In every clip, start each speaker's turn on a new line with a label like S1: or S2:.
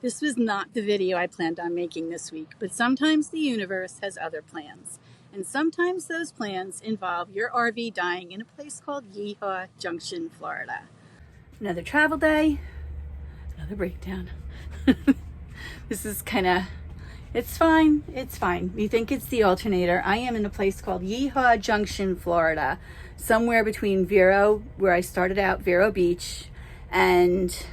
S1: This was not the video I planned on making this week, but sometimes the universe has other plans. And sometimes those plans involve your RV dying in a place called YeeHaw Junction, Florida. Another travel day, another breakdown. This is it's fine. You think it's the alternator. I am in a place called YeeHaw Junction, Florida, somewhere between Vero, where I started out, Vero Beach, and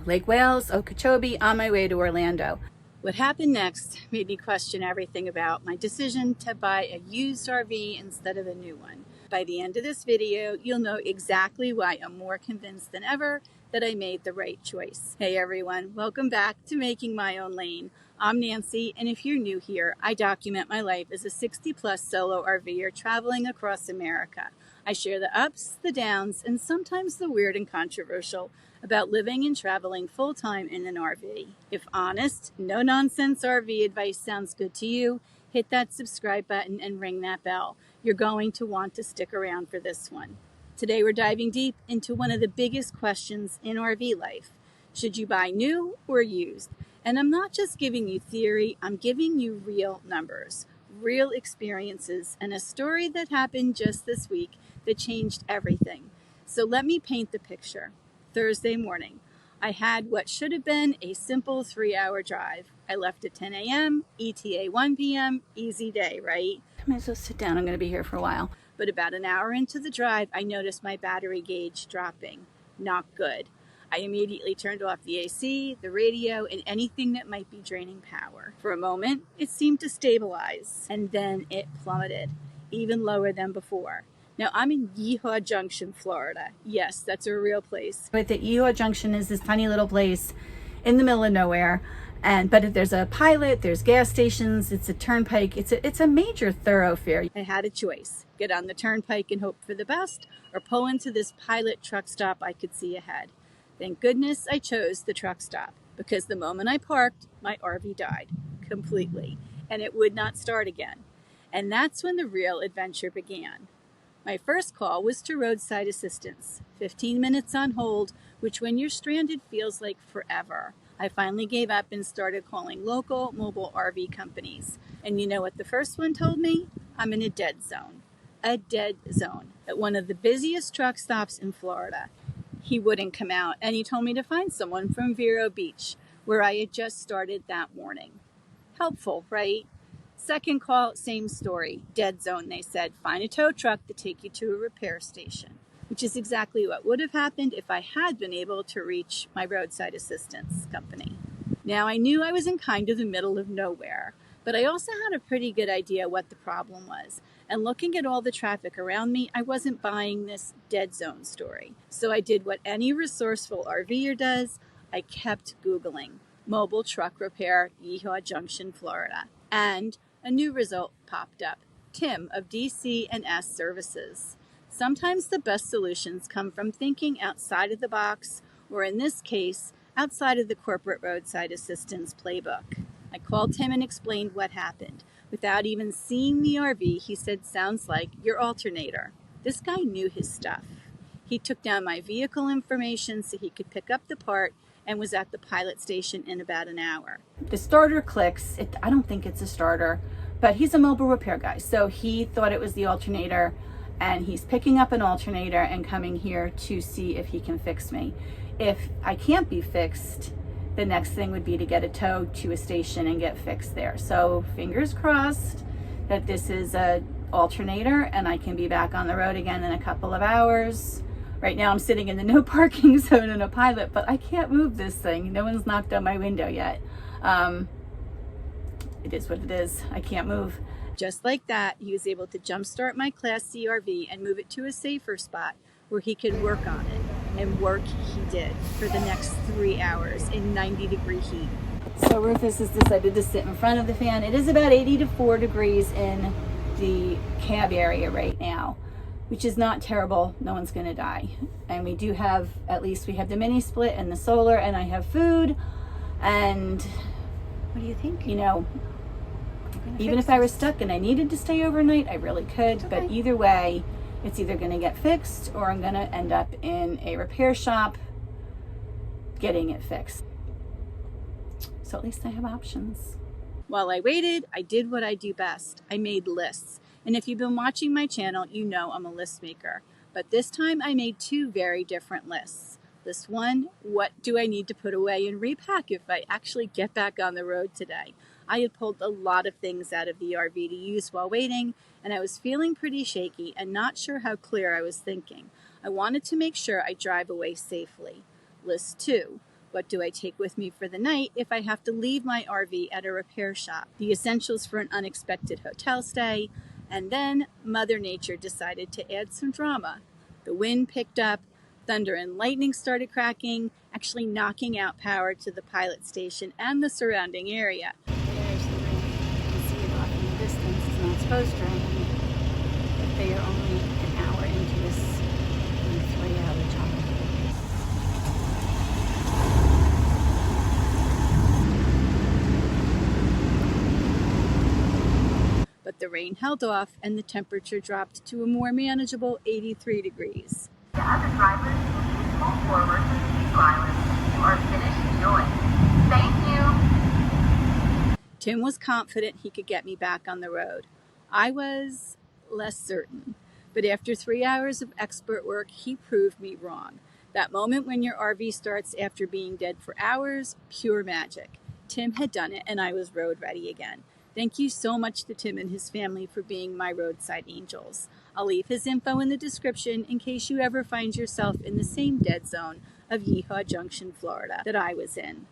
S1: Lake Wales, Okeechobee, on my way to Orlando. What happened next made me question everything about my decision to buy a used RV instead of a new one. By the end of this video, you'll know exactly why I'm more convinced than ever that I made the right choice. Hey everyone, welcome back to Making My Own Lane. I'm Nancy, and if you're new here, I document my life as a 60-plus solo RVer traveling across America. I share the ups, the downs, and sometimes the weird and controversial about living and traveling full-time in an RV. If honest, no-nonsense RV advice sounds good to you, hit that subscribe button and ring that bell. You're going to want to stick around for this one. Today we're diving deep into one of the biggest questions in RV life. Should you buy new or used? And I'm not just giving you theory, I'm giving you real numbers, real experiences, and a story that happened just this week that changed everything. So let me paint the picture. Thursday morning, I had what should have been a simple 3-hour drive. I left at 10 a.m., ETA 1 p.m., easy day, right? I might as well sit down, I'm going to be here for a while. But about an hour into the drive, I noticed my battery gauge dropping. Not good. I immediately turned off the AC, the radio, and anything that might be draining power. For a moment, it seemed to stabilize, and then it plummeted, even lower than before. Now, I'm in YeeHaw Junction, Florida. Yes, that's a real place. But the YeeHaw Junction is this tiny little place in the middle of nowhere. But there's a pilot, there's gas stations, it's a turnpike. It's a major thoroughfare. I had a choice. Get on the turnpike and hope for the best, or pull into this pilot truck stop I could see ahead. Thank goodness I chose the truck stop, because the moment I parked, my RV died completely, and it would not start again. And that's when the real adventure began. My first call was to roadside assistance, 15 minutes on hold, which when you're stranded feels like forever. I finally gave up and started calling local mobile RV companies. And you know what the first one told me? I'm in a dead zone. A dead zone at one of the busiest truck stops in Florida. He wouldn't come out, and he told me to find someone from Vero Beach, where I had just started that morning. Helpful, right? Second call, same story. Dead zone, they said. Find a tow truck to take you to a repair station, which is exactly what would have happened if I had been able to reach my roadside assistance company. Now, I knew I was in kind of the middle of nowhere, but I also had a pretty good idea what the problem was. And looking at all the traffic around me, I wasn't buying this dead zone story. So I did what any resourceful RVer does. I kept Googling mobile truck repair, YeeHaw Junction, Florida. And a new result popped up. Tim of DC&S Services. Sometimes the best solutions come from thinking outside of the box, or in this case, outside of the corporate roadside assistance playbook. I called Tim and explained what happened. Without even seeing the RV, he said, "Sounds like your alternator." This guy knew his stuff. He took down my vehicle information so he could pick up the part and was at the pilot station in about an hour. The starter clicks. I don't think it's a starter, but he's a mobile repair guy. So he thought it was the alternator, and he's picking up an alternator and coming here to see if he can fix me. If I can't be fixed, the next thing would be to get a tow to a station and get fixed there. So fingers crossed that this is a alternator and I can be back on the road again in a couple of hours. Right now I'm sitting in the no parking zone in a pilot, but I can't move this thing. No one's knocked on my window yet. It is what it is. I can't move. Just like that, he was able to jumpstart my Class C RV and move it to a safer spot where he could work on it. And work he did for the next 3 hours in 90-degree heat. So Rufus has decided to sit in front of the fan. It is about 84 degrees in the cab area right now, which is not terrible. No one's gonna die. And we do have, at least we have the mini split and the solar, and I have food. And what do you think? You know, even if I was stuck and I needed to stay overnight, I really could. Okay. But either way, it's either going to get fixed or I'm going to end up in a repair shop getting it fixed. So at least I have options. While I waited, I did what I do best. I made lists. And if you've been watching my channel, you know I'm a list maker. But this time I made two very different lists. List one, what do I need to put away and repack if I actually get back on the road today? I had pulled a lot of things out of the RV to use while waiting, and I was feeling pretty shaky and not sure how clear I was thinking. I wanted to make sure I drive away safely. List two, what do I take with me for the night if I have to leave my RV at a repair shop? The essentials for an unexpected hotel stay. And then Mother Nature decided to add some drama. The wind picked up, thunder and lightning started cracking, actually knocking out power to the pilot station and the surrounding area. There's the rain. You can see it off in the distance. It's not supposed to rain, but they are only an hour into this 3-hour job. But the rain held off and the temperature dropped to a more manageable 83 degrees.
S2: The other drivers, please pull forward to the vehicle island. You are finished fueling. Thank you.
S1: Tim was confident he could get me back on the road. I was less certain. But after 3 hours of expert work, he proved me wrong. That moment when your RV starts after being dead for hours, pure magic. Tim had done it and I was road ready again. Thank you so much to Tim and his family for being my roadside angels. I'll leave his info in the description in case you ever find yourself in the same dead zone of YeeHaw Junction, Florida that I was in.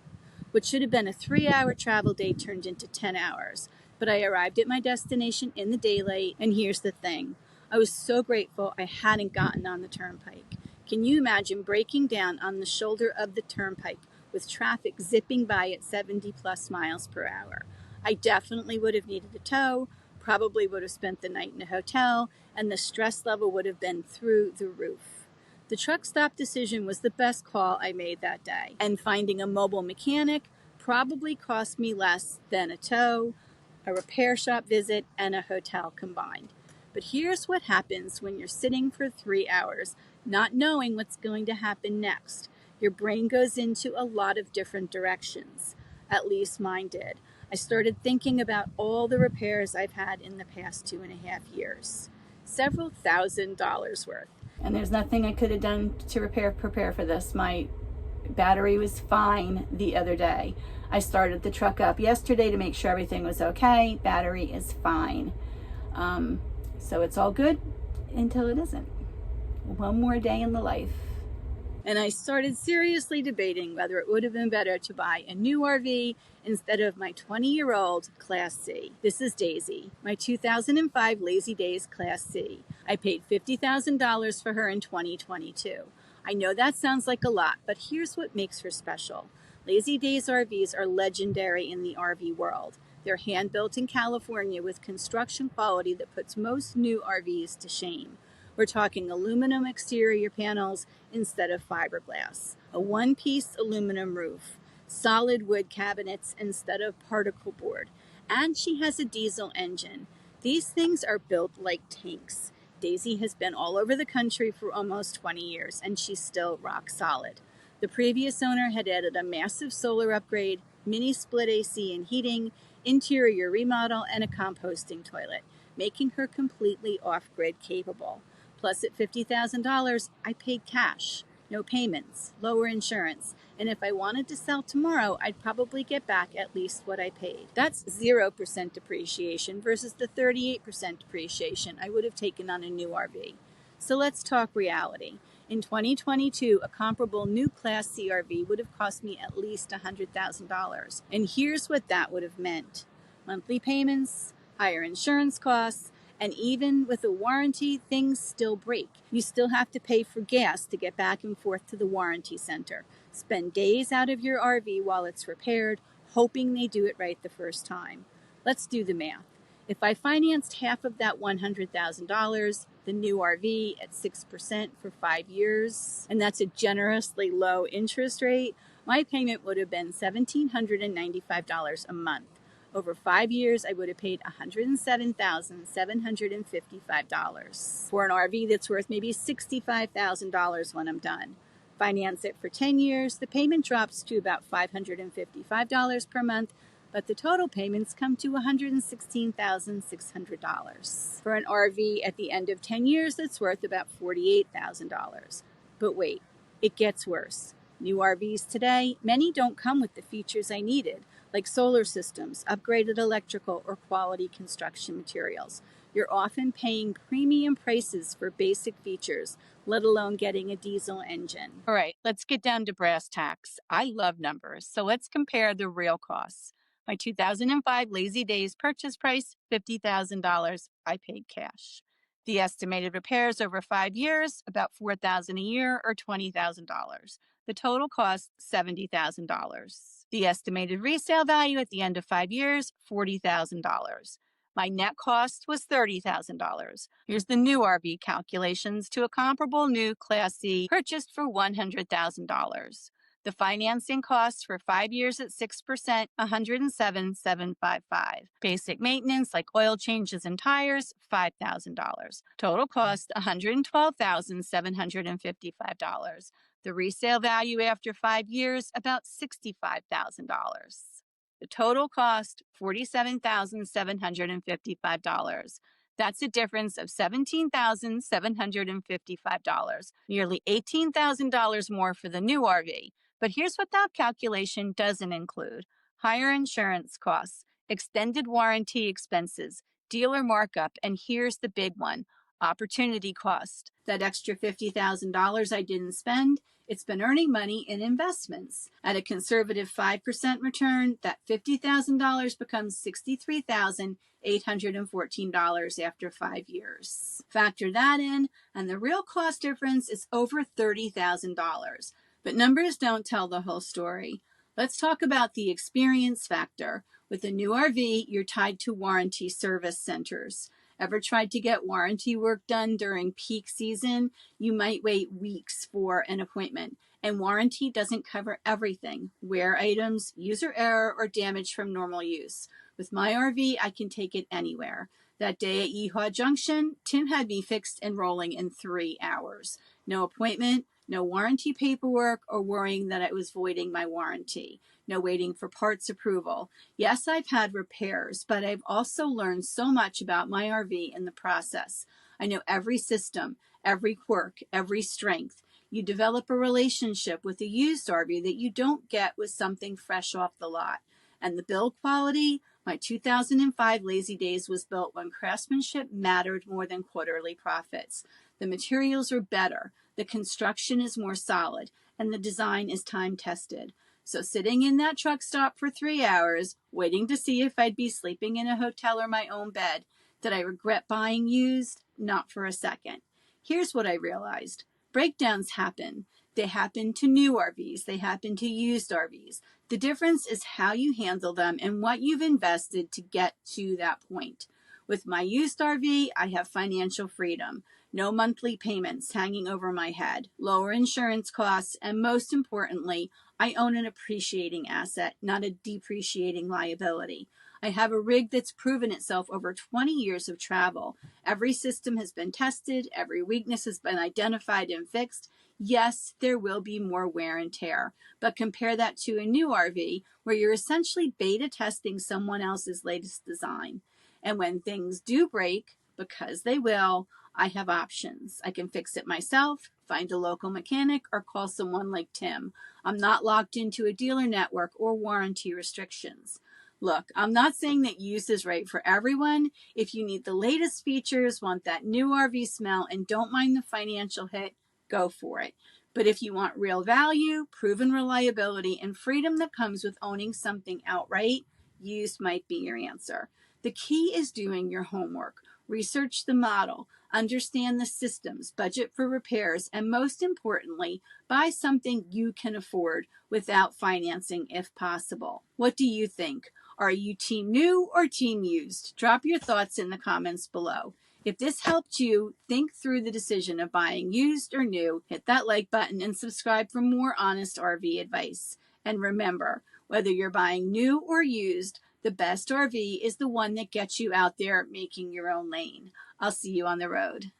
S1: What should have been a 3-hour travel day turned into 10 hours. But I arrived at my destination in the daylight, and here's the thing. I was so grateful I hadn't gotten on the turnpike. Can you imagine breaking down on the shoulder of the turnpike with traffic zipping by at 70 plus miles per hour? I definitely would have needed a tow, probably would have spent the night in a hotel, and the stress level would have been through the roof. The truck stop decision was the best call I made that day, and finding a mobile mechanic probably cost me less than a tow, a repair shop visit, and a hotel combined. But here's what happens when you're sitting for 3 hours, not knowing what's going to happen next. Your brain goes into a lot of different directions. At least mine did. I started thinking about all the repairs I've had in the past 2.5 years. Several $1,000s worth. And there's nothing I could have done to prepare for this. My battery was fine the other day. I started the truck up yesterday to make sure everything was okay. Battery is fine. So it's all good until it isn't. One more day in the life. And I started seriously debating whether it would have been better to buy a new RV instead of my 20-year-old Class C. This is Daisy, my 2005 Lazy Days Class C. I paid $50,000 for her in 2022. I know that sounds like a lot, but here's what makes her special. Lazy Days RVs are legendary in the RV world. They're hand-built in California with construction quality that puts most new RVs to shame. We're talking aluminum exterior panels instead of fiberglass, a one-piece aluminum roof, solid wood cabinets instead of particle board, and she has a diesel engine. These things are built like tanks. Daisy has been all over the country for almost 20 years, and she's still rock solid. The previous owner had added a massive solar upgrade, mini split AC and heating, interior remodel, and a composting toilet, making her completely off-grid capable. Plus, at $50,000, I paid cash, no payments, lower insurance, and if I wanted to sell tomorrow, I'd probably get back at least what I paid. That's 0% depreciation versus the 38% depreciation I would have taken on a new RV. So let's talk reality. In 2022, a comparable new Class C RV would have cost me at least $100,000. And here's what that would have meant. Monthly payments, higher insurance costs, and even with a warranty, things still break. You still have to pay for gas to get back and forth to the warranty center. Spend days out of your RV while it's repaired, hoping they do it right the first time. Let's do the math. If I financed half of that $100,000, the new RV at 6% for 5 years, and that's a generously low interest rate, my payment would have been $1,795 a month. Over 5 years, I would have paid $107,755 for an RV that's worth maybe $65,000 when I'm done. Finance it for 10 years, the payment drops to about $555 per month, but the total payments come to $116,600. For an RV at the end of 10 years, that's worth about $48,000. But wait, it gets worse. New RVs today, many don't come with the features I needed, like solar systems, upgraded electrical, or quality construction materials. You're often paying premium prices for basic features, let alone getting a diesel engine. All right, let's get down to brass tacks. I love numbers, so let's compare the real costs. My 2005 Lazy Days purchase price, $50,000. I paid cash. The estimated repairs over 5 years, about $4,000 a year or $20,000. The total cost, $70,000. The estimated resale value at the end of 5 years, $40,000. My net cost was $30,000. Here's the new RV calculations to a comparable new Class C purchased for $100,000. The financing costs for 5 years at 6%, $107,755. Basic maintenance like oil changes and tires, $5,000. Total cost, $112,755. The resale value after 5 years, about $65,000. The total cost, $47,755. That's a difference of $17,755, nearly $18,000 more for the new RV. But here's what that calculation doesn't include: higher insurance costs, extended warranty expenses, dealer markup, and here's the big one: opportunity cost. That extra $50,000 I didn't spend, it's been earning money in investments. At a conservative 5% return, that $50,000 becomes $63,814 after 5 years. Factor that in, and the real cost difference is over $30,000. But numbers don't tell the whole story. Let's talk about the experience factor. With a new RV, you're tied to warranty service centers. Ever tried to get warranty work done during peak season? You might wait weeks for an appointment, and warranty doesn't cover everything: wear items, user error, or damage from normal use. With my RV, I can take it anywhere. That day at YeeHaw Junction, Tim had me fixed and rolling in 3 hours. No appointment, no warranty paperwork, or worrying that I was voiding my warranty. No waiting for parts approval. Yes, I've had repairs, but I've also learned so much about my RV in the process. I know every system, every quirk, every strength. You develop a relationship with a used RV that you don't get with something fresh off the lot. And the build quality, my 2005 Lazy Days was built when craftsmanship mattered more than quarterly profits. The materials are better, the construction is more solid, and the design is time-tested. So sitting in that truck stop for 3 hours, waiting to see if I'd be sleeping in a hotel or my own bed, did I regret buying used? Not for a second. Here's what I realized. Breakdowns happen. They happen to new RVs. They happen to used RVs. The difference is how you handle them and what you've invested to get to that point. With my used RV, I have financial freedom. No monthly payments hanging over my head, lower insurance costs, and most importantly, I own an appreciating asset, not a depreciating liability. I have a rig that's proven itself over 20 years of travel. Every system has been tested, every weakness has been identified and fixed. Yes, there will be more wear and tear, but compare that to a new RV where you're essentially beta testing someone else's latest design. And when things do break, because they will, I have options. I can fix it myself, find a local mechanic, or call someone like Tim. I'm not locked into a dealer network or warranty restrictions. Look, I'm not saying that used is right for everyone. If you need the latest features, want that new RV smell, and don't mind the financial hit, go for it. But if you want real value, proven reliability, and freedom that comes with owning something outright, used might be your answer. The key is doing your homework. Research the model, understand the systems, budget for repairs, and most importantly, buy something you can afford without financing if possible. What do you think? Are you team new or team used? Drop your thoughts in the comments below. If this helped you think through the decision of buying used or new, hit that like button and subscribe for more honest RV advice. And remember, whether you're buying new or used, the best RV is the one that gets you out there making your own lane. I'll see you on the road.